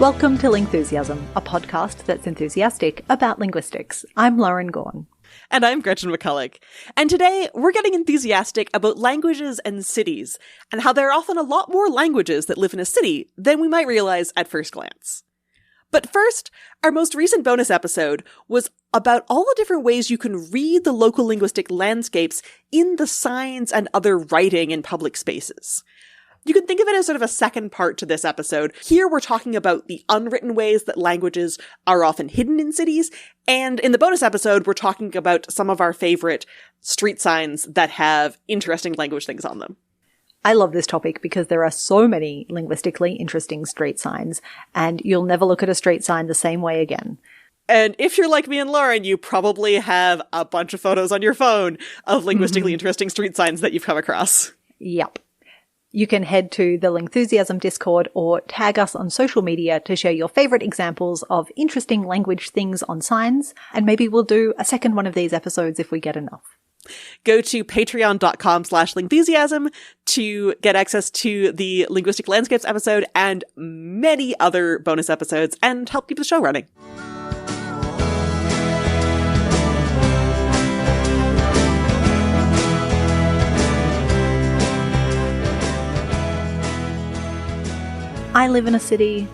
Welcome to Lingthusiasm, a podcast that's enthusiastic about linguistics. I'm Lauren Gawne. And I'm Gretchen McCulloch. And today, we're getting enthusiastic about languages and cities, and how there are often a lot more languages that live in a city than we might realize at first glance. But first, our most recent bonus episode was about all the different ways you can read the local linguistic landscapes in the signs and other writing in public spaces. You can think of it as sort of a second part to this episode. Here we're talking about the unwritten ways that languages are often hidden in cities, and in the bonus episode we're talking about some of our favorite street signs that have interesting language things on them. I love this topic because there are so many linguistically interesting street signs, and you'll never look at a street sign the same way again. And if you're like me and Lauren, you probably have a bunch of photos on your phone of linguistically interesting street signs that you've come across. Yep. You can head to the Lingthusiasm Discord or tag us on social media to share your favorite examples of interesting language things on signs, and maybe we'll do a second one of these episodes if we get enough. Go to patreon.com/lingthusiasm to get access to the Linguistic Landscapes episode and many other bonus episodes and help keep the show running. I live in a city.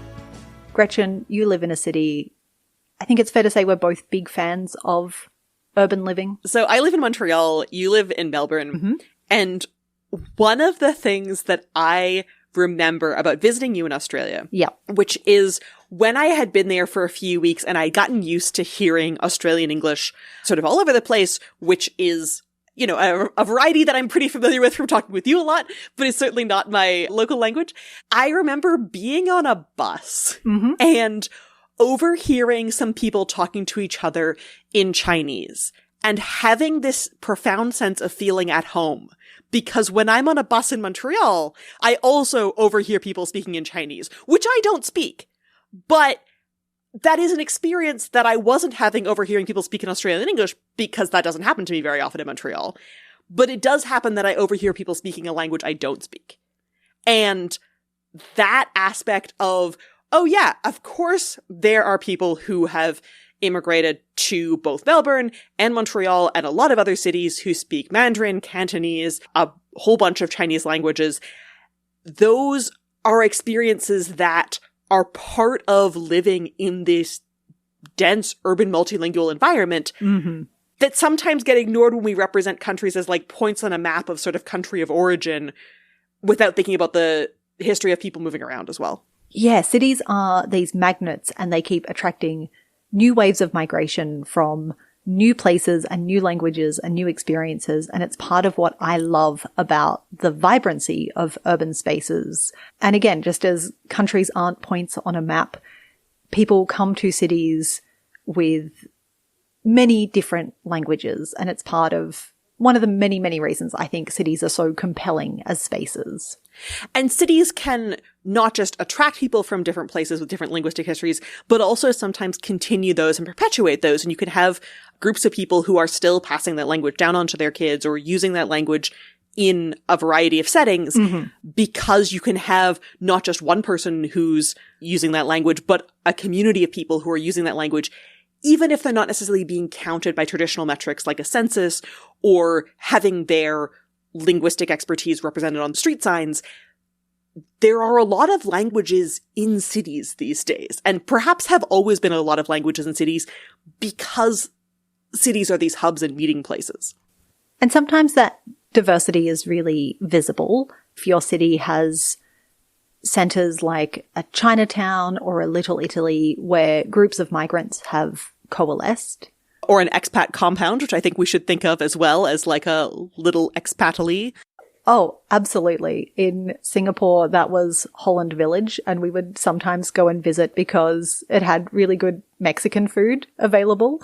Gretchen, you live in a city. I think it's fair to say we're both big fans of urban living. So I live in Montreal, you live in Melbourne, and one of the things that I remember about visiting you in Australia, which is when I had been there for a few weeks and I'd gotten used to hearing Australian English sort of all over the place, which is, you know, a variety that I'm pretty familiar with from talking with you a lot, but it's certainly not my local language. I remember being on a bus and overhearing some people talking to each other in Chinese and having this profound sense of feeling at home. Because when I'm on a bus in Montreal, I also overhear people speaking in Chinese, which I don't speak. But that is an experience that I wasn't having overhearing people speak in Australian English, because that doesn't happen to me very often in Montreal. But it does happen that I overhear people speaking a language I don't speak. And that aspect of, oh yeah, of course there are people who have immigrated to both Melbourne and Montreal and a lot of other cities who speak Mandarin, Cantonese, a whole bunch of Chinese languages. Those are experiences that are part of living in this dense urban multilingual environment that sometimes get ignored when we represent countries as like points on a map of sort of country of origin without thinking about the history of people moving around as well. Yeah, cities are these magnets and they keep attracting new waves of migration from new places and new languages and new experiences. And it's part of what I love about the vibrancy of urban spaces. And again, just as countries aren't points on a map, people come to cities with many different languages. And it's part of one of the many, many reasons I think cities are so compelling as spaces. And cities can not just attract people from different places with different linguistic histories, but also sometimes continue those and perpetuate those. And you can have groups of people who are still passing that language down onto their kids or using that language in a variety of settings because you can have not just one person who's using that language, but a community of people who are using that language, even if they're not necessarily being counted by traditional metrics like a census or having their linguistic expertise represented on street signs. There are a lot of languages in cities these days, and perhaps have always been a lot of languages in cities because cities are these hubs and meeting places. And sometimes that diversity is really visible. If your city has centers like a Chinatown or a Little Italy where groups of migrants have coalesced. Or an expat compound, which I think we should think of as well as like a little expatly. Oh, absolutely. In Singapore, that was Holland Village, and we would sometimes go and visit because it had really good Mexican food available.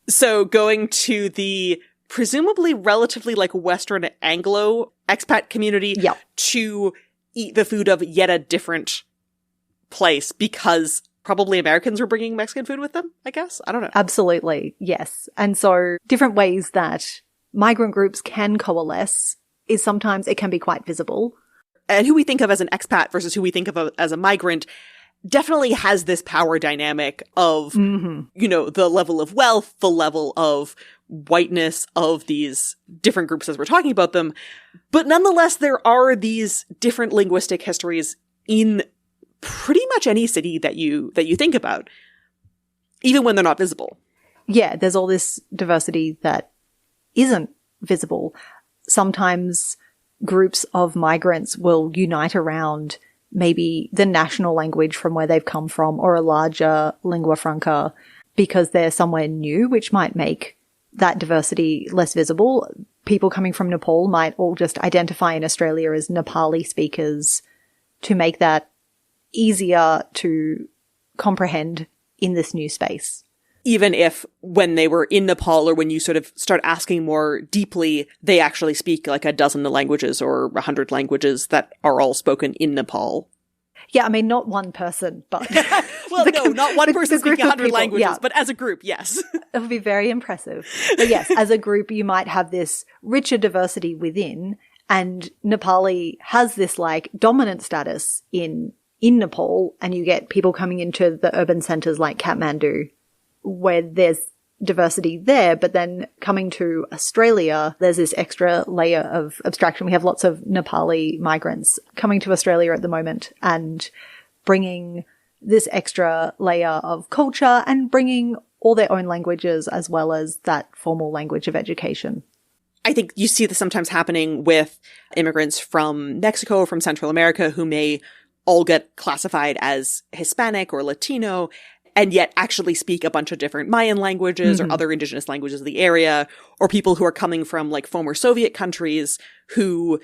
So going to the presumably relatively like Western Anglo expat community to eat the food of yet a different place because probably Americans were bringing Mexican food with them, I guess. I don't know. Absolutely. Yes. And so different ways that migrant groups can coalesce is sometimes it can be quite visible. And who we think of as an expat versus who we think of as a migrant definitely has this power dynamic of, you know, the level of wealth, the level of whiteness of these different groups as we're talking about them. But nonetheless, there are these different linguistic histories in pretty much any city that you think about, even when they're not visible. Yeah, there's all this diversity that isn't visible. Sometimes groups of migrants will unite around maybe the national language from where they've come from or a larger lingua franca because they're somewhere new, which might make that diversity less visible. People coming from Nepal might all just identify in Australia as Nepali speakers to make that easier to comprehend in this new space. Even if when they were in Nepal or when you sort of start asking more deeply, they actually speak like a dozen languages or 100 languages that are all spoken in Nepal. Yeah, I mean, not one person, but... Well, no, not one person speaking 100 languages, yeah. But as a group, yes. It would be very impressive. But yes, as a group, you might have this richer diversity within, and Nepali has this like dominant status in Nepal, and you get people coming into the urban centers like Kathmandu, where there's diversity there, but then coming to Australia, there's this extra layer of abstraction. We have lots of Nepali migrants coming to Australia at the moment and bringing this extra layer of culture and bringing all their own languages as well as that formal language of education. I think you see this sometimes happening with immigrants from Mexico or from Central America who may all get classified as Hispanic or Latino and yet actually speak a bunch of different Mayan languages or other indigenous languages of the area, or people who are coming from like former Soviet countries who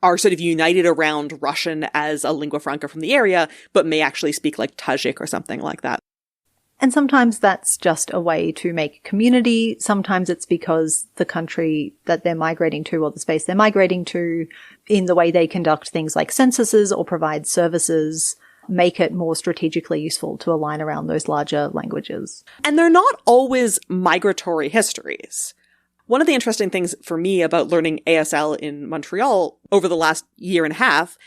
are sort of united around Russian as a lingua franca from the area, but may actually speak like Tajik or something like that. And sometimes that's just a way to make community. Sometimes it's because the country that they're migrating to or the space they're migrating to, in the way they conduct things like censuses or provide services, make it more strategically useful to align around those larger languages. And they're not always migratory histories. One of the interesting things for me about learning ASL in Montreal over the last year and a half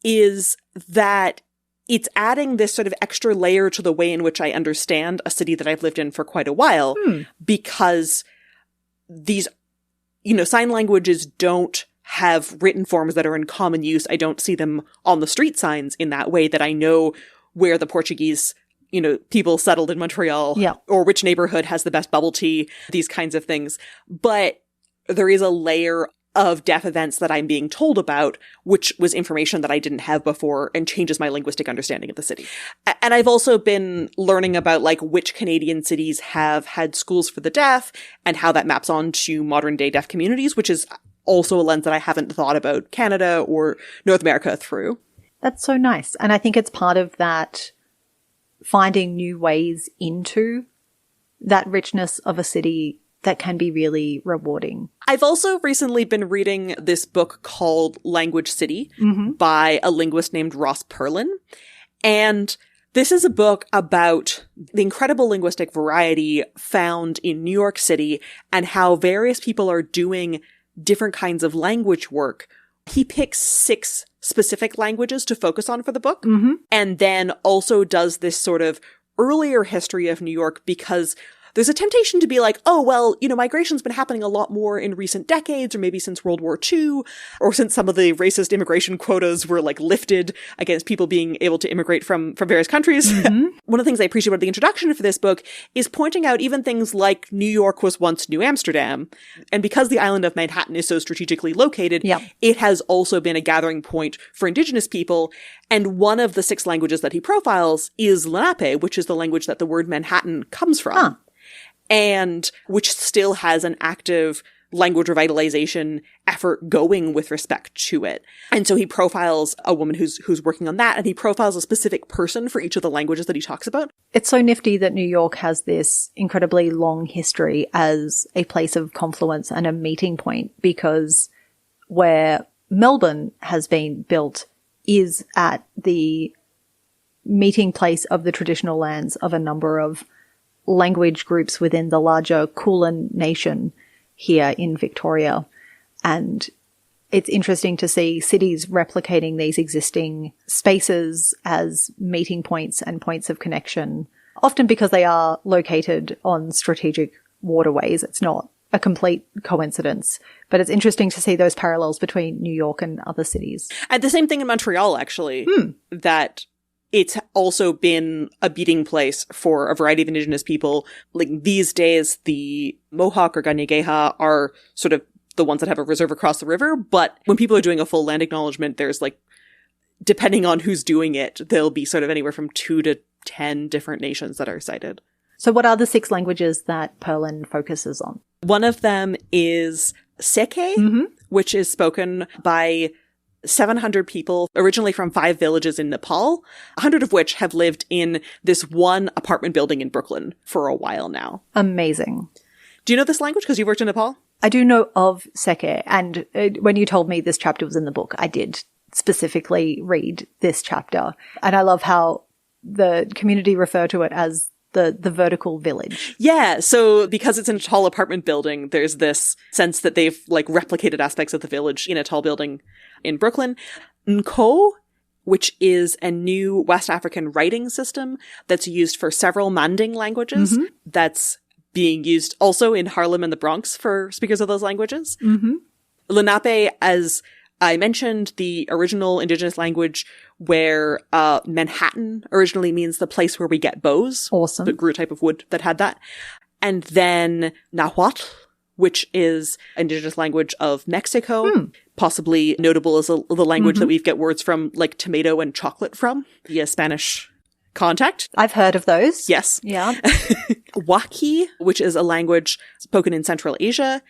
is that it's adding this sort of extra layer to the way in which I understand a city that I've lived in for quite a while, because these, you know, sign languages don't have written forms that are in common use. I don't see them on the street signs in that way that I know where the Portuguese, you know, people settled in Montreal or which neighborhood has the best bubble tea, these kinds of things. But there is a layer of deaf events that I'm being told about, which was information that I didn't have before and changes my linguistic understanding of the city. And I've also been learning about like which Canadian cities have had schools for the deaf and how that maps onto modern day deaf communities, which is also a lens that I haven't thought about Canada or North America through. That's so nice. And I think it's part of that finding new ways into that richness of a city that can be really rewarding. I've also recently been reading this book called Language City by a linguist named Ross Perlin. And this is a book about the incredible linguistic variety found in New York City and how various people are doing different kinds of language work. He picks 6 specific languages to focus on for the book, and then also does this sort of earlier history of New York, because there's a temptation to be like, oh, well, you know, migration's been happening a lot more in recent decades, or maybe since World War II, or since some of the racist immigration quotas were like lifted against people being able to immigrate from various countries. One of the things I appreciate about the introduction for this book is pointing out even things like New York was once New Amsterdam. And because the island of Manhattan is so strategically located, it has also been a gathering point for indigenous people. And one of the 6 languages that he profiles is Lenape, which is the language that the word Manhattan comes from. And which still has an active language revitalization effort going with respect to it. And so he profiles a woman who's working on that, and he profiles a specific person for each of the languages that he talks about. It's so nifty that New York has this incredibly long history as a place of confluence and a meeting point, because where Melbourne has been built is at the meeting place of the traditional lands of a number of language groups within the larger Kulin nation here in Victoria. And it's interesting to see cities replicating these existing spaces as meeting points and points of connection, often because they are located on strategic waterways. It's not a complete coincidence, but it's interesting to see those parallels between New York and other cities. And the same thing in Montreal, actually, that it's also been a beating place for a variety of Indigenous people. Like these days, the Mohawk or Ganyegeha are sort of the ones that have a reserve across the river. But when people are doing a full land acknowledgement, there's like, depending on who's doing it, there'll be sort of anywhere from 2 to 10 different nations that are cited. So what are the 6 languages that Perlin focuses on? One of them is Seke, which is spoken by 700 people, originally from 5 villages in Nepal, 100 of which have lived in this one apartment building in Brooklyn for a while now. Amazing. Do you know this language because you worked in Nepal? I do know of Seke, and when you told me this chapter was in the book, I did specifically read this chapter. And I love how the community refer to it as the vertical village. Yeah, so because it's in a tall apartment building, there's this sense that they've like replicated aspects of the village in a tall building in Brooklyn. Nko, which is a new West African writing system that's used for several Manding languages, that's being used also in Harlem and the Bronx for speakers of those languages. Lenape, as I mentioned, the original Indigenous language where Manhattan originally means the place where we get bows. Awesome. The grew type of wood that had that. And then Nahuatl, which is Indigenous language of Mexico, possibly notable as the language that we get words from like tomato and chocolate from via Spanish contact. I've heard of those. Yes. Yeah. Waki, which is a language spoken in Central Asia,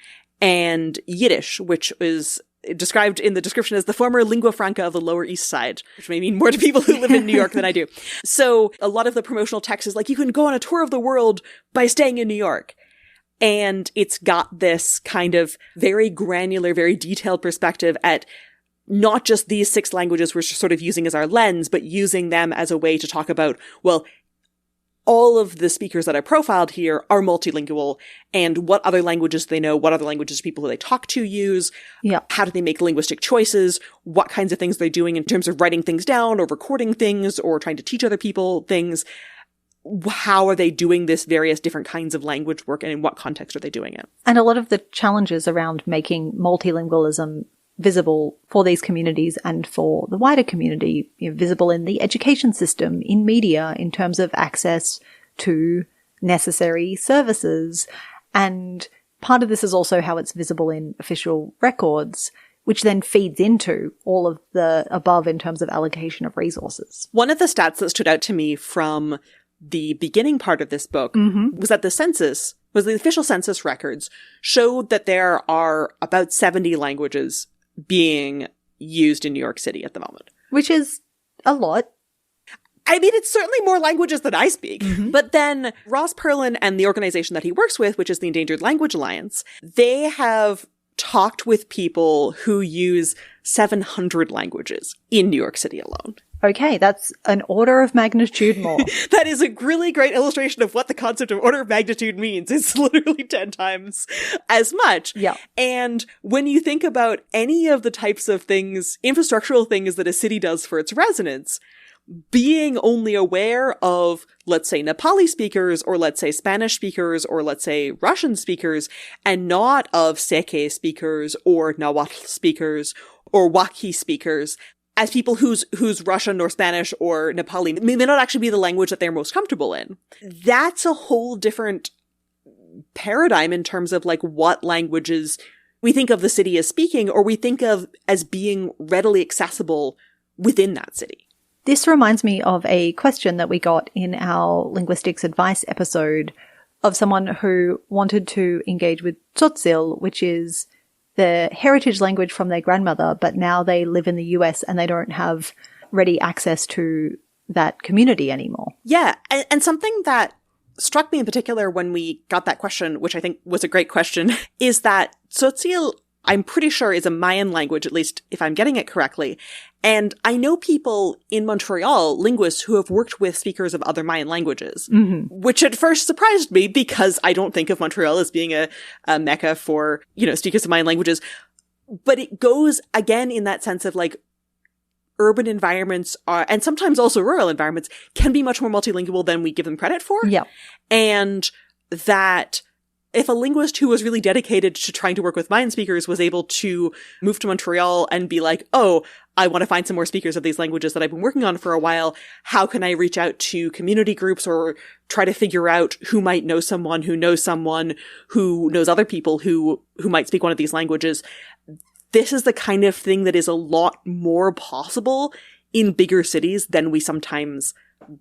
and Yiddish, which is described in the description as the former lingua franca of the Lower East Side, which may mean more to people who live in New York than I do. So a lot of the promotional text is like, you can go on a tour of the world by staying in New York. And it's got this kind of very granular, very detailed perspective at not just these 6 languages we're sort of using as our lens, but using them as a way to talk about, well, all of the speakers that I profiled here are multilingual, and what other languages do they know? What other languages do people who they talk to use? Yeah. How do they make linguistic choices? What kinds of things they're doing in terms of writing things down or recording things or trying to teach other people things? How are they doing this various different kinds of language work, and in what context are they doing it? And a lot of the challenges around making multilingualism visible for these communities and for the wider community, visible in the education system, in media, in terms of access to necessary services. And part of this is also how it's visible in official records, which then feeds into all of the above in terms of allocation of resources. One of the stats that stood out to me from the beginning part of this book was that the official census records showed that there are about 70 languages being used in New York City at the moment. Which is a lot. I mean, it's certainly more languages than I speak. But then Ross Perlin and the organization that he works with, which is the Endangered Language Alliance, they have talked with people who use 700 languages in New York City alone. Okay, that's an order of magnitude more. That is a really great illustration of what the concept of order of magnitude means. It's literally 10 times as much. Yeah. And when you think about any of the types of things, infrastructural things that a city does for its residents, being only aware of, let's say, Nepali speakers, or let's say Spanish speakers, or let's say Russian speakers, and not of Seke speakers, or Nahuatl speakers, or Waki speakers, as people whose Russian or Spanish or Nepali may not actually be the language that they're most comfortable in. That's a whole different paradigm in terms of like what languages we think of the city as speaking, or we think of as being readily accessible within that city. This reminds me of a question that we got in our linguistics advice episode of someone who wanted to engage with tzotzil, which is the heritage language from their grandmother, but now they live in the US and they don't have ready access to that community anymore. Yeah. And something that struck me in particular when we got that question, which I think was a great question, is that tzotzil, I'm pretty sure, is a Mayan language, at least if I'm getting it correctly. And I know people in Montreal, linguists, who have worked with speakers of other Mayan languages, which at first surprised me because I don't think of Montreal as being a mecca for, speakers of Mayan languages. But it goes again in that sense of like urban environments are, and sometimes also rural environments can be much more multilingual than we give them credit for. Yeah. And that if a linguist who was really dedicated to trying to work with Mayan speakers was able to move to Montreal and be like, oh, I want to find some more speakers of these languages that I've been working on for a while. How can I reach out to community groups or try to figure out who might know someone who knows someone who knows other people who might speak one of these languages? This is the kind of thing that is a lot more possible in bigger cities than we sometimes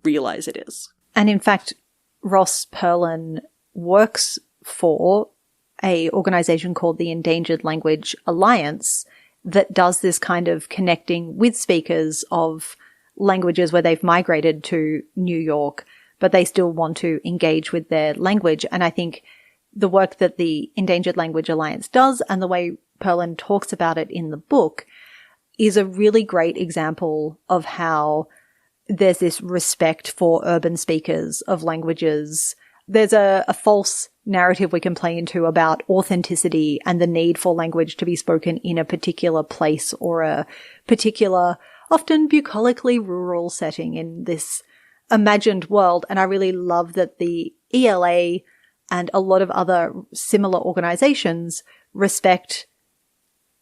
realize it is. And in fact, Ross Perlin works for a organization called the Endangered Language Alliance that does this kind of connecting with speakers of languages where they've migrated to New York, but they still want to engage with their language. And I think the work that the Endangered Language Alliance does and the way Perlin talks about it in the book is a really great example of how there's this respect for urban speakers of languages. There's a false narrative we can play into about authenticity and the need for language to be spoken in a particular place or a particular, often bucolically rural setting in this imagined world. And I really love that the ELA and a lot of other similar organizations respect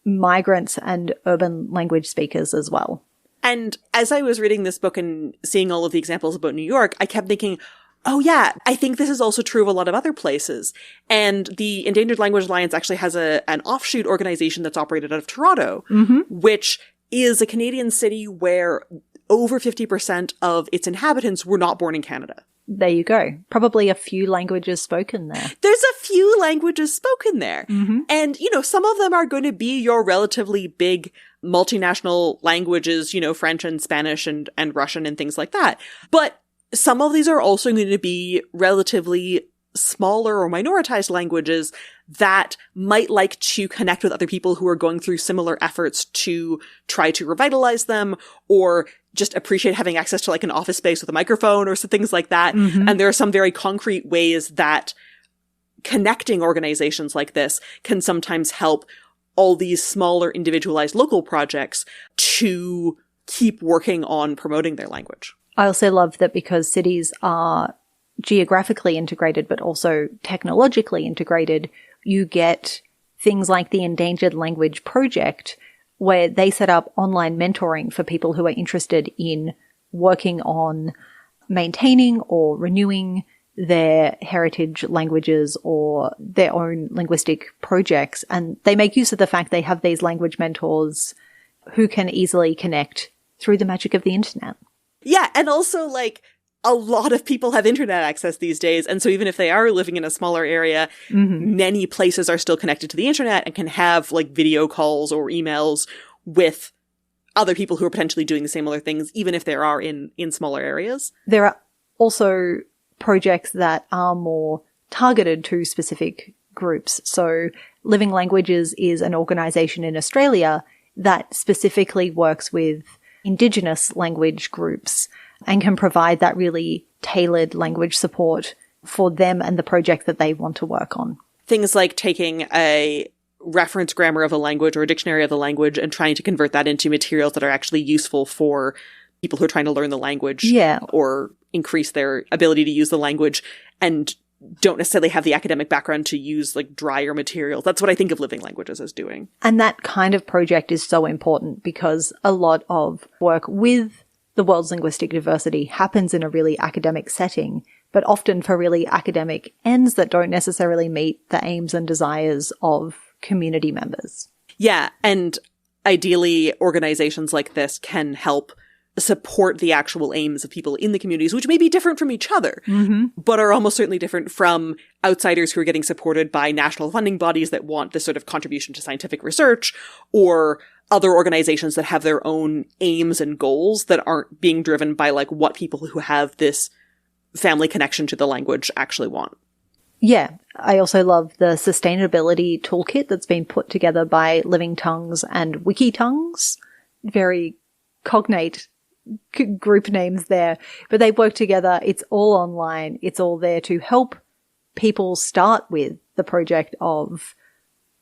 migrants and urban language speakers as well. And as I was reading this book and seeing all of the examples about New York, I kept thinking, oh yeah, I think this is also true of a lot of other places. And the Endangered Language Alliance actually has an offshoot organization that's operated out of Toronto, which is a Canadian city where over 50% of its inhabitants were not born in Canada. There you go. Probably a few languages spoken there. There's a few languages spoken there. And, you know, some of them are going to be your relatively big multinational languages, you know, French and Spanish and Russian and things like that. But some of these are also going to be relatively smaller or minoritized languages that might like to connect with other people who are going through similar efforts to try to revitalize them or just appreciate having access to like an office space with a microphone or some things like that. And there are some very concrete ways that connecting organizations like this can sometimes help all these smaller individualized local projects to keep working on promoting their language. I also love that because cities are geographically integrated, but also technologically integrated, you get things like the Endangered Language Project, where they set up online mentoring for people who are interested in working on maintaining or renewing their heritage languages or their own linguistic projects. And they make use of the fact they have these language mentors who can easily connect through the magic of the internet. Yeah, and also, like, a lot of people have internet access these days, and so even if they are living in a smaller area, many places are still connected to the internet and can have, like, video calls or emails with other people who are potentially doing the similar things, even if they are in smaller areas. There are also projects that are more targeted to specific groups. So Living Languages is an organization in Australia that specifically works with Indigenous language groups and can provide that really tailored language support for them and the project that they want to work on. Things like taking a reference grammar of a language or a dictionary of the language and trying to convert that into materials that are actually useful for people who are trying to learn the language or increase their ability to use the language and don't necessarily have the academic background to use like drier materials. That's what I think of Living Languages as doing. And that kind of project is so important because a lot of work with the world's linguistic diversity happens in a really academic setting, but often for really academic ends that don't necessarily meet the aims and desires of community members. Yeah, and ideally organizations like this can help support the actual aims of people in the communities, which may be different from each other, but are almost certainly different from outsiders who are getting supported by national funding bodies that want this sort of contribution to scientific research, or other organizations that have their own aims and goals that aren't being driven by like what people who have this family connection to the language actually want. Yeah. I also love the sustainability toolkit that's been put together by Living Tongues and WikiTongues. Very cognate group names there, but they work together. It's all online. It's all there to help people start with the project of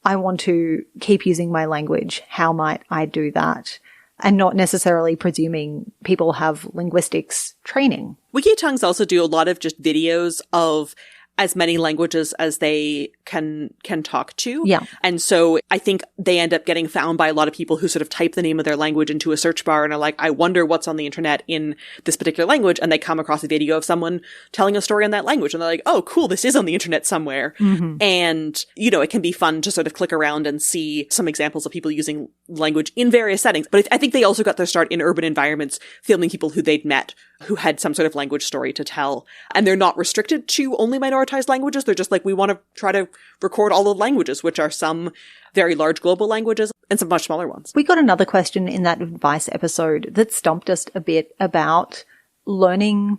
I want to keep using my language. How might I do that? And not necessarily presuming people have linguistics training. Wikitongues also do a lot of just videos of as many languages as they can talk to. Yeah. And so I think they end up getting found by a lot of people who sort of type the name of their language into a search bar and are like, I wonder what's on the internet in this particular language. And they come across a video of someone telling a story in that language. And they're like, oh, cool, this is on the internet somewhere. Mm-hmm. And, you know, it can be fun to sort of click around and see some examples of people using language in various settings. But I think they also got their start in urban environments, filming people who they'd met who had some sort of language story to tell. And they're not restricted to only minoritized languages. They're just like, we want to try to record all the languages, which are some very large global languages and some much smaller ones. We got another question in that advice episode that stumped us a bit about learning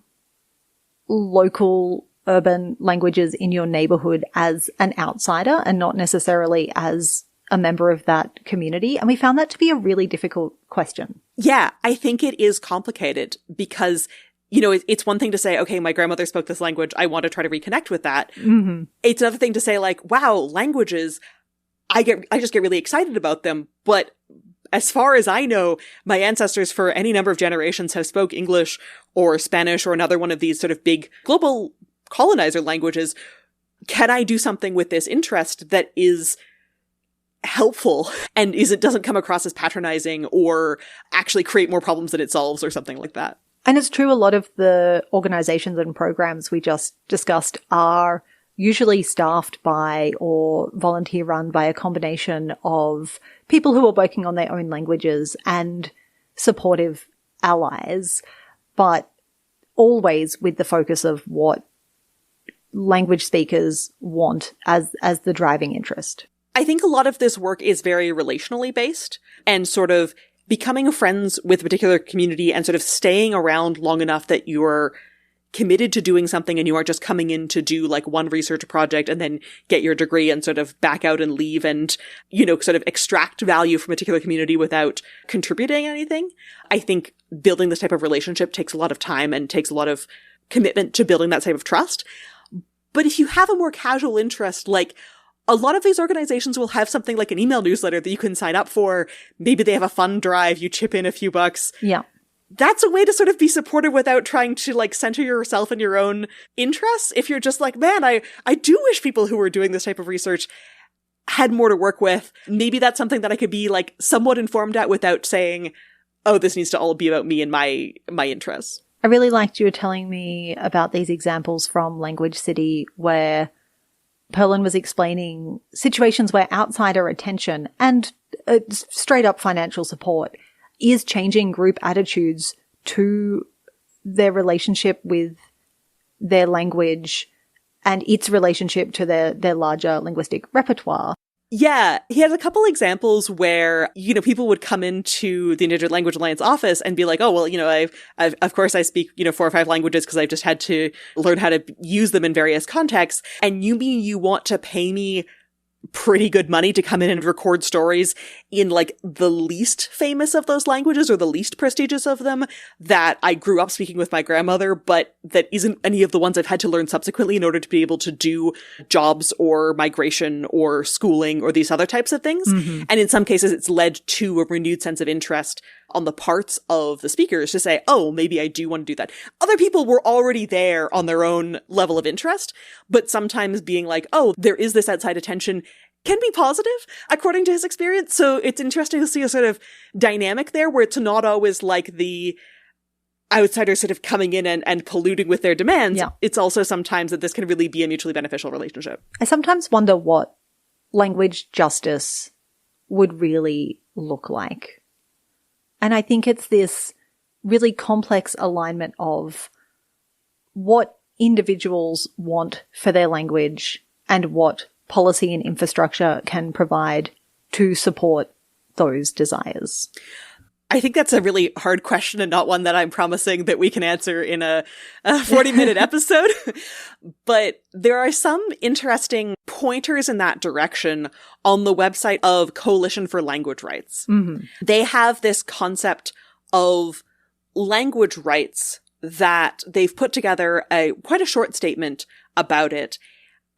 local urban languages in your neighborhood as an outsider and not necessarily as a member of that community. And we found that to be a really difficult question. Yeah, I think it is complicated because, you know, it's one thing to say, okay, my grandmother spoke this language. I want to try to reconnect with that. Mm-hmm. It's another thing to say like, wow, languages, I just get really excited about them. But as far as I know, my ancestors for any number of generations have spoke English or Spanish or another one of these sort of big global colonizer languages. Can I do something with this interest that is helpful and doesn't come across as patronizing or actually create more problems than it solves or something like that? And it's true, a lot of the organizations and programs we just discussed are usually staffed by or volunteer run by a combination of people who are working on their own languages and supportive allies, but always with the focus of what language speakers want as the driving interest. I think a lot of this work is very relationally based and sort of becoming friends with a particular community and sort of staying around long enough that you're committed to doing something and you aren't just coming in to do like one research project and then get your degree and sort of back out and leave and, you know, sort of extract value from a particular community without contributing anything. I think building this type of relationship takes a lot of time and takes a lot of commitment to building that type of trust. But if you have a more casual interest, like a lot of these organizations will have something like an email newsletter that you can sign up for. Maybe they have a fund drive, you chip in a few bucks. Yeah. That's a way to sort of be supportive without trying to like center yourself in your own interests. If you're just like, man, I do wish people who were doing this type of research had more to work with. Maybe that's something that I could be like somewhat informed at without saying, oh, this needs to all be about me and my interests. I really liked you telling me about these examples from Language City where Perlin was explaining situations where outsider attention and straight up financial support is changing group attitudes to their relationship with their language and its relationship to their larger linguistic repertoire. Yeah, he had a couple examples where, you know, people would come into the Endangered Language Alliance office and be like, oh, well, you know, I've of course I speak, you know, 4 or 5 languages because I've just had to learn how to use them in various contexts. And you mean you want to pay me pretty good money to come in and record stories in like the least famous of those languages or the least prestigious of them that I grew up speaking with my grandmother, but that isn't any of the ones I've had to learn subsequently in order to be able to do jobs or migration or schooling or these other types of things. Mm-hmm. And in some cases, it's led to a renewed sense of interest on the parts of the speakers to say, oh, maybe I do want to do that. Other people were already there on their own level of interest, but sometimes being like, oh, there is this outside attention can be positive, according to his experience. So it's interesting to see a sort of dynamic there where it's not always like the outsiders sort of coming in and polluting with their demands. Yeah. It's also sometimes that this can really be a mutually beneficial relationship. I sometimes wonder what language justice would really look like. And I think it's this really complex alignment of what individuals want for their language and what policy and infrastructure can provide to support those desires. I think that's a really hard question and not one that I'm promising that we can answer in a 40-minute episode. But there are some interesting pointers in that direction on the website of Coalition for Language Rights. Mm-hmm. They have this concept of language rights that they've put together quite a short statement about it.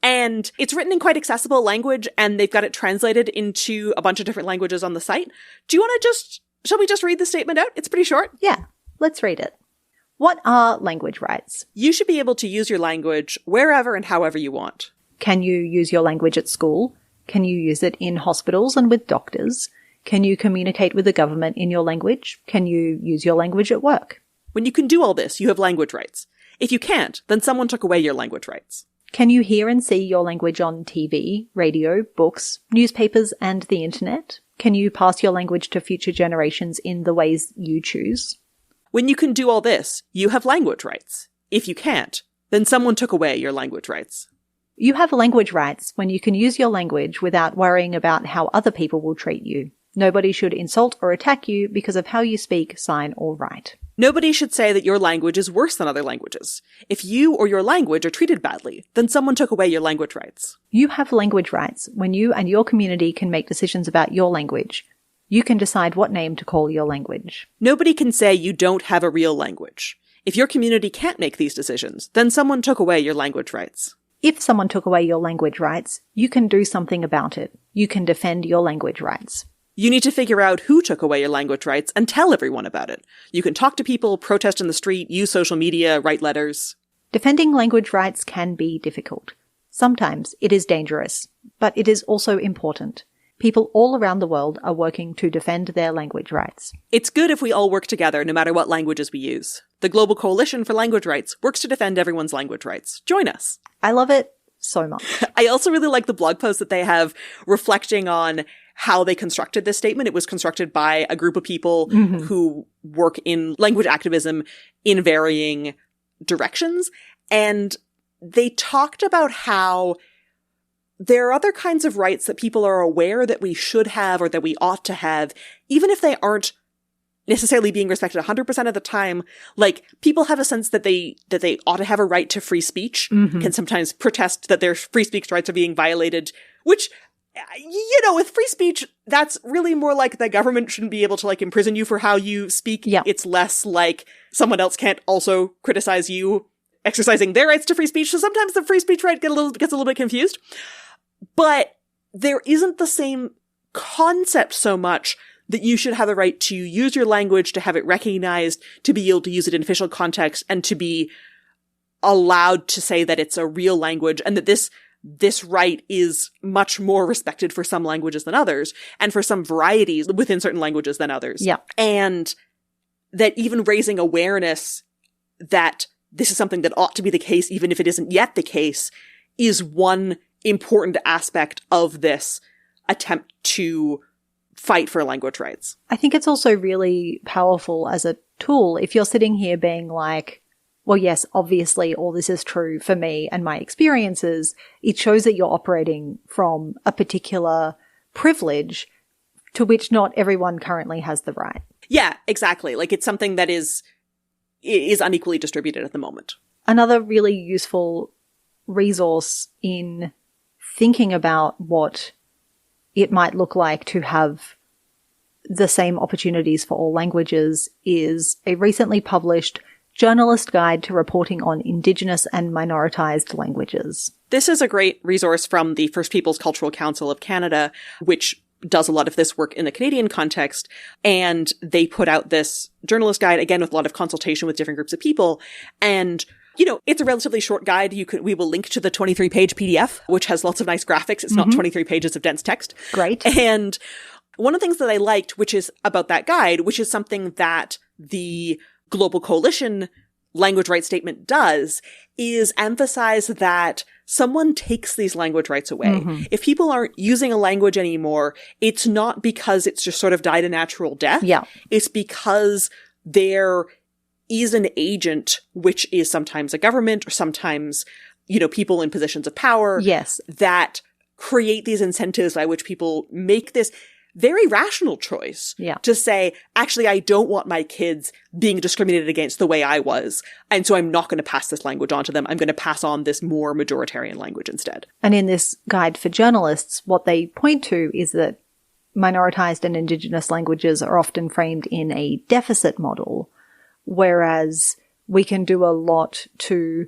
And it's written in quite accessible language, and they've got it translated into a bunch of different languages on the site. Do you want to shall we just read the statement out? It's pretty short. Yeah, let's read it. What are language rights? You should be able to use your language wherever and however you want. Can you use your language at school? Can you use it in hospitals and with doctors? Can you communicate with the government in your language? Can you use your language at work? When you can do all this, you have language rights. If you can't, then someone took away your language rights. Can you hear and see your language on TV, radio, books, newspapers, and the internet? Can you pass your language to future generations in the ways you choose? When you can do all this, you have language rights. If you can't, then someone took away your language rights. You have language rights when you can use your language without worrying about how other people will treat you. Nobody should insult or attack you because of how you speak, sign, or write. Nobody should say that your language is worse than other languages. If you or your language are treated badly, then someone took away your language rights. You have language rights when you and your community can make decisions about your language. You can decide what name to call your language. Nobody can say you don't have a real language. If your community can't make these decisions, then someone took away your language rights. If someone took away your language rights, you can do something about it. You can defend your language rights. You need to figure out who took away your language rights and tell everyone about it. You can talk to people, protest in the street, use social media, write letters. Defending language rights can be difficult. Sometimes it is dangerous, but it is also important. People all around the world are working to defend their language rights. It's good if we all work together, no matter what languages we use. The Global Coalition for Language Rights works to defend everyone's language rights. Join us. I love it so much. I also really like the blog post that they have reflecting on how they constructed this statement. It was constructed by a group of people who work in language activism in varying directions. And they talked about how there are other kinds of rights that people are aware that we should have or that we ought to have, even if they aren't necessarily being respected 100% of the time. Like, people have a sense that they ought to have a right to free speech, can sometimes protest that their free speech rights are being violated, which, you know, with free speech, that's really more like the government shouldn't be able to, like, imprison you for how you speak. Yeah. It's less like someone else can't also criticize you exercising their rights to free speech. So sometimes the free speech right gets a little bit confused. But there isn't the same concept so much that you should have the right to use your language, to have it recognized, to be able to use it in official context, and to be allowed to say that it's a real language, and that this right is much more respected for some languages than others, and for some varieties within certain languages than others. Yeah. And that even raising awareness that this is something that ought to be the case, even if it isn't yet the case, is one important aspect of this attempt to fight for language rights. I think it's also really powerful as a tool if you're sitting here being like, well, yes, obviously all this is true for me and my experiences. It shows that you're operating from a particular privilege to which not everyone currently has the right. Yeah, exactly. Like, it's something that is unequally distributed at the moment. Another really useful resource in thinking about what it might look like to have the same opportunities for all languages is a recently published Journalist Guide to Reporting on Indigenous and Minoritized Languages. This is a great resource from the First Peoples Cultural Council of Canada, which does a lot of this work in the Canadian context. And they put out this journalist guide, again, with a lot of consultation with different groups of people. And, you know, it's a relatively short guide. We will link to the 23-page PDF, which has lots of nice graphics. It's not 23 pages of dense text. Great. And one of the things that I liked, which is about that guide, which is something that the Global Coalition language rights statement does, is emphasize that someone takes these language rights away. If people aren't using a language anymore, it's not because it's just sort of died a natural death. Yeah. It's because there is an agent, which is sometimes a government or sometimes, you know, people in positions of power. Yes. That create these incentives by which people make this very rational choice to say, actually, I don't want my kids being discriminated against the way I was. And so I'm not going to pass this language on to them. I'm going to pass on this more majoritarian language instead. And in this guide for journalists, what they point to is that minoritized and Indigenous languages are often framed in a deficit model, whereas we can do a lot to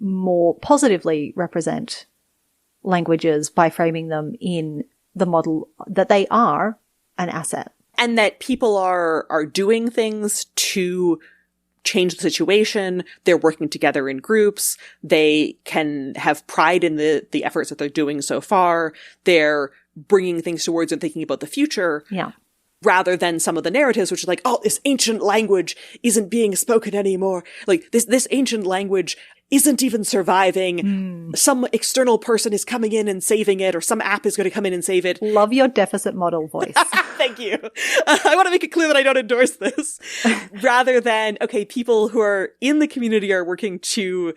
more positively represent languages by framing them in the model that they are an asset. And that people are doing things to change the situation. They're working together in groups. They can have pride in the efforts that they're doing so far. They're bringing things towards and thinking about the future. Yeah. Rather than some of the narratives, which are like, oh, this ancient language isn't being spoken anymore. Like, this ancient language isn't even surviving. Some external person is coming in and saving it, or some app is going to come in and save it. Love your deficit model voice. Thank you. I want to make it clear that I don't endorse this. Rather than, okay, people who are in the community are working to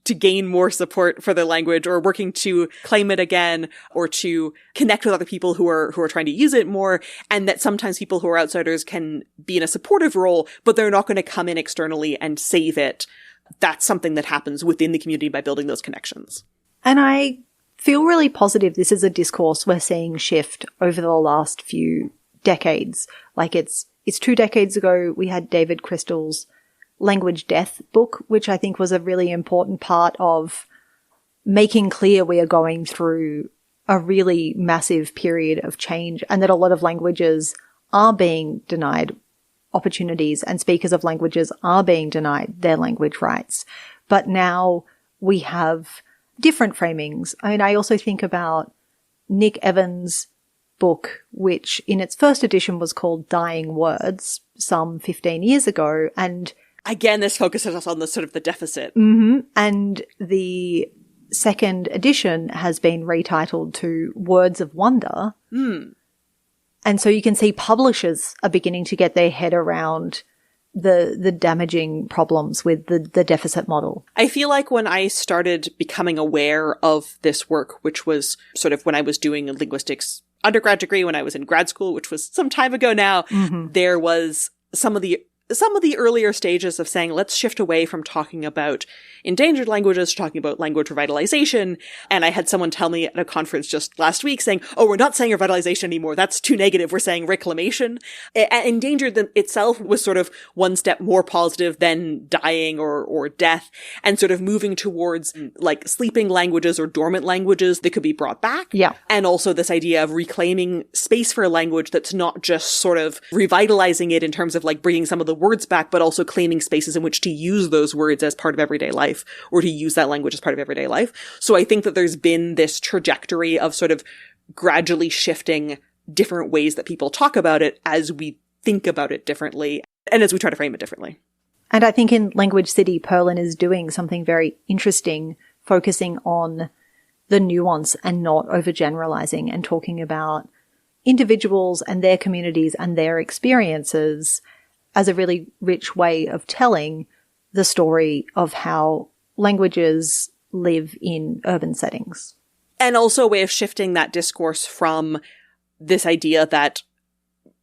gain more support for the language, or working to claim it again, or to connect with other people who are trying to use it more. And that sometimes people who are outsiders can be in a supportive role, but they're not going to come in externally and save it. That's something that happens within the community by building those connections. And I feel really positive this is a discourse we're seeing shift over the last few decades. Like it's 2 decades ago, we had David Crystal's Language Death book, which I think was a really important part of making clear we are going through a really massive period of change, and that a lot of languages are being denied opportunities and speakers of languages are being denied their language rights. But now we have different framings. I mean, I also think about Nick Evans' book, which in its first edition was called Dying Words some 15 years ago. And again, this focuses us on the sort of the deficit. And the second edition has been retitled to Words of Wonder. And so you can see publishers are beginning to get their head around the damaging problems with the deficit model. I feel like when I started becoming aware of this work, which was sort of when I was doing a linguistics undergrad degree, when I was in grad school, which was some time ago now, there was some of the earlier stages of saying, let's shift away from talking about endangered languages to talking about language revitalization. And I had someone tell me at a conference just last week saying, oh, we're not saying revitalization anymore. That's too negative. We're saying reclamation. Endangered itself was sort of one step more positive than dying or death, and sort of moving towards like sleeping languages or dormant languages that could be brought back. Yeah. And also this idea of reclaiming space for a language that's not just sort of revitalizing it in terms of like bringing some of the words back, but also claiming spaces in which to use those words as part of everyday life, or to use that language as part of everyday life. So I think that there's been this trajectory of sort of gradually shifting different ways that people talk about it as we think about it differently and as we try to frame it differently. And I think in Language City, Perlin is doing something very interesting, focusing on the nuance and not overgeneralizing, and talking about individuals and their communities and their experiences as a really rich way of telling the story of how languages live in urban settings. And also a way of shifting that discourse from this idea that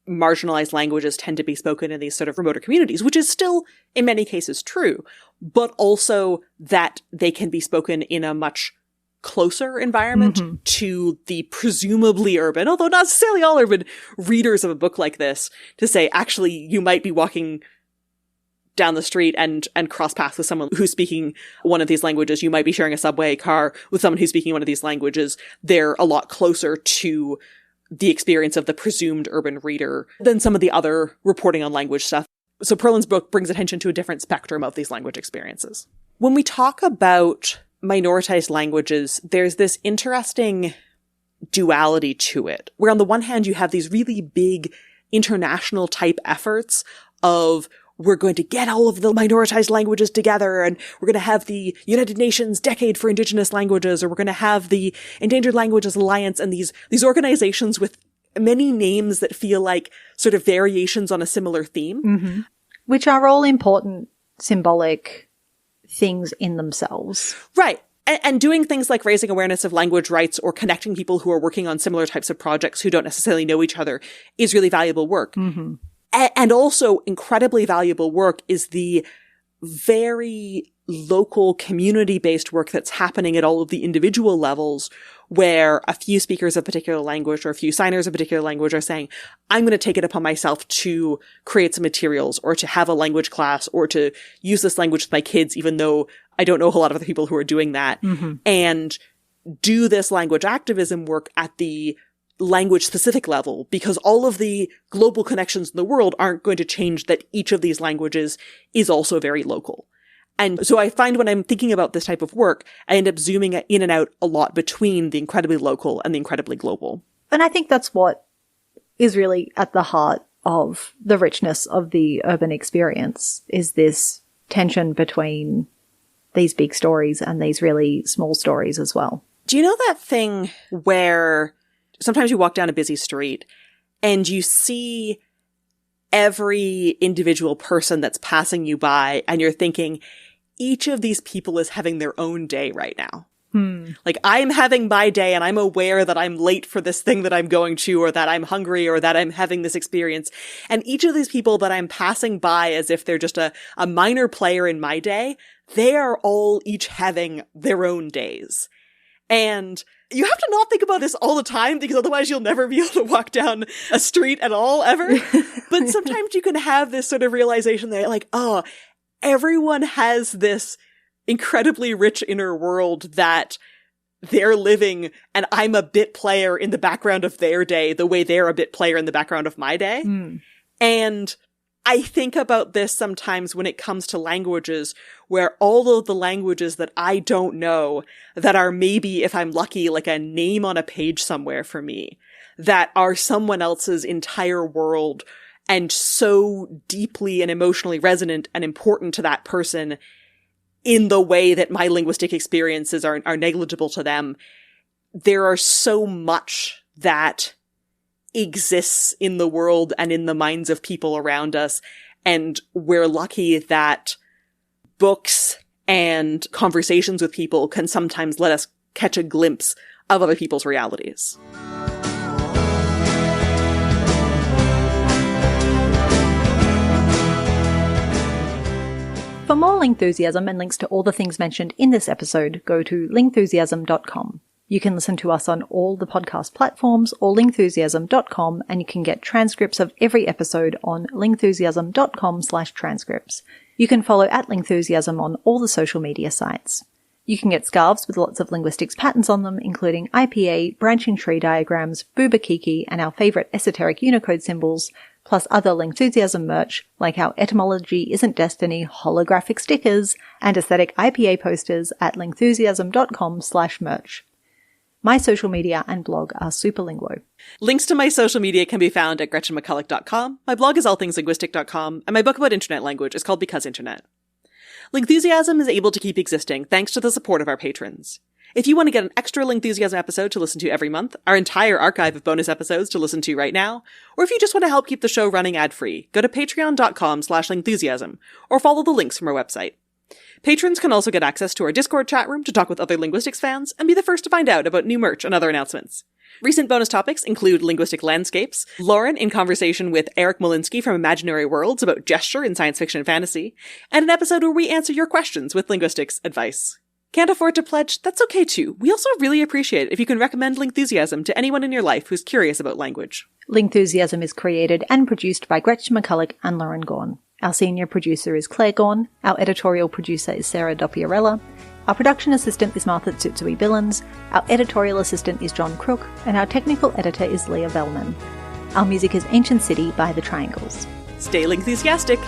marginalized languages tend to be spoken in these sort of remoter communities, which is still in many cases true, but also that they can be spoken in a much closer environment to the presumably urban, although not necessarily all urban, readers of a book like this, to say, actually, you might be walking down the street and cross paths with someone who's speaking one of these languages. You might be sharing a subway car with someone who's speaking one of these languages. They're a lot closer to the experience of the presumed urban reader than some of the other reporting on language stuff. So Perlin's book brings attention to a different spectrum of these language experiences. When we talk about minoritized languages, there's this interesting duality to it, where on the one hand, you have these really big international type efforts of, we're going to get all of the minoritized languages together, and we're going to have the United Nations Decade for Indigenous Languages, or we're going to have the Endangered Languages Alliance, and these organizations with many names that feel like sort of variations on a similar theme. Which are all important symbolic things in themselves. Right. And doing things like raising awareness of language rights or connecting people who are working on similar types of projects who don't necessarily know each other is really valuable work. And also incredibly valuable work is the very local community-based work that's happening at all of the individual levels, where a few speakers of a particular language or a few signers of a particular language are saying, I'm going to take it upon myself to create some materials, or to have a language class, or to use this language with my kids, even though I don't know a whole lot of other people who are doing that. And do this language activism work at the language specific level, because all of the global connections in the world aren't going to change that each of these languages is also very local. And so I find when I'm thinking about this type of work, I end up zooming in and out a lot between the incredibly local and the incredibly global. And I think that's what is really at the heart of the richness of the urban experience, is this tension between these big stories and these really small stories as well. Do you know that thing where sometimes you walk down a busy street and you see every individual person that's passing you by and you're thinking, each of these people is having their own day right now. Like, I'm having my day and I'm aware that I'm late for this thing that I'm going to, or that I'm hungry, or that I'm having this experience. And each of these people that I'm passing by as if they're just a minor player in my day, they are all each having their own days. And you have to not think about this all the time, because otherwise you'll never be able to walk down a street at all, ever. But sometimes you can have this sort of realization that, like, oh, everyone has this incredibly rich inner world that they're living, and I'm a bit player in the background of their day the way they're a bit player in the background of my day. And I think about this sometimes when it comes to languages, where all of the languages that I don't know, that are maybe, if I'm lucky, like a name on a page somewhere for me, that are someone else's entire world and so deeply and emotionally resonant and important to that person in the way that my linguistic experiences are negligible to them. There are so much that exists in the world and in the minds of people around us. And we're lucky that books and conversations with people can sometimes let us catch a glimpse of other people's realities. For more Lingthusiasm and links to all the things mentioned in this episode, go to lingthusiasm.com. You can listen to us on all the podcast platforms or lingthusiasm.com, and you can get transcripts of every episode on lingthusiasm.com/transcripts. You can follow @Lingthusiasm on all the social media sites. You can get scarves with lots of linguistics patterns on them, including IPA, branching tree diagrams, Bubakiki, and our favourite esoteric Unicode symbols, plus other Lingthusiasm merch, like our Etymology Isn't Destiny holographic stickers and aesthetic IPA posters at lingthusiasm.com/merch. My social media and blog are superlinguo. Links to my social media can be found at gretchenmcculloch.com. My blog is allthingslinguistic.com, and my book about internet language is called Because Internet. Lingthusiasm is able to keep existing thanks to the support of our patrons. If you want to get an extra Lingthusiasm episode to listen to every month, our entire archive of bonus episodes to listen to right now, or if you just want to help keep the show running ad-free, go to patreon.com/Lingthusiasm, or follow the links from our website. Patrons can also get access to our Discord chat room to talk with other linguistics fans and be the first to find out about new merch and other announcements. Recent bonus topics include linguistic landscapes, Lauren in conversation with Eric Molinsky from Imaginary Worlds about gesture in science fiction and fantasy, and an episode where we answer your questions with linguistics advice. Can't afford to pledge? That's okay too. We also really appreciate it if you can recommend Lingthusiasm to anyone in your life who's curious about language. Lingthusiasm is created and produced by Gretchen McCulloch and Lauren Gawne. Our senior producer is Claire Gawne. Our editorial producer is Sarah Doppiarella. Our production assistant is Martha Tsutsui-Billins. Our editorial assistant is John Crook. And our technical editor is Leah Vellman. Our music is Ancient City by The Triangles. Stay Lingthusiastic!